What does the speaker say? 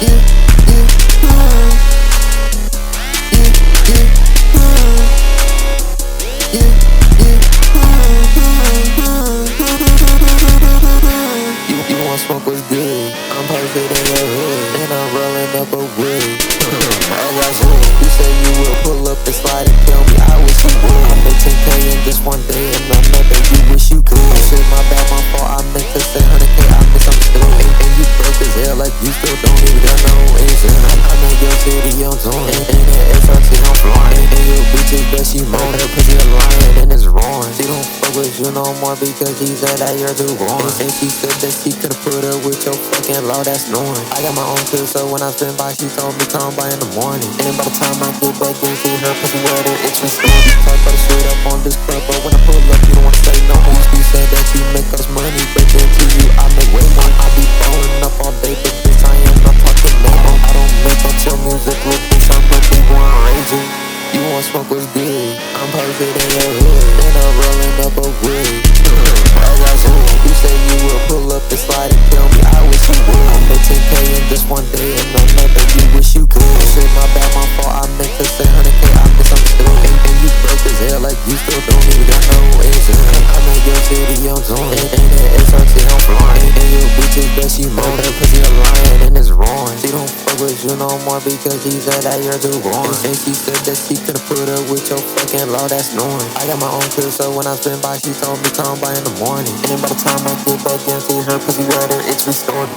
You want smoke was good. I'm perfect in your hood, and I'm rolling up a wood. I got hood. You say you will pull up and slide and tell me I wish you would. I made 10K in just one day, and another you wish you could. Shit, my bad, my fault. I meant to say 100K, I misunderstood. And you broke as hell, like you still don't even got no reason. I'm in your city, I'm doing. And that SRT, I'm flying. And your bitches, bet she moan. That pussy a lion, and it's wrong. She don't fuck with you no more because she said that you're too born. And she said that she could've put up with your fucking law, that's knowing. I got my own crib, so when I spin by, she told me come by in the morning. And by the time I get back in, see her pussy wetter, it's restored. Talk about the shit up on this club, but when I pull up, you don't wanna say no more. You said that you make us money, but then to you, I make way more. I be falling up all day, but this I am not talking no more. I don't make up your music, look this, I'm looking going crazy. You want smoke was good, I'm perfect in your hood, and I'm rolling up a wood. I got hood. You say you will pull up and slide and tell me I wish you would. I made 10K in just one day, and another you wish you could. Shit, my bad, my fault. I meant to say 100K, I misunderstood. And you broke as hell, like you still don't even got no reason. I'm in your city, I'm doing. And that SRT, I'm flying. And your bitches, bet she moan. That pussy a lion, and it's wrong. She don't fuck with you no more because she said that you're too born. And she said that she could've put up with your fucking law, that's knowing. I got my own crib, so when I spin by, she told me come by in the morning. And by the time I get back in, see her pussy wetter, it's restored.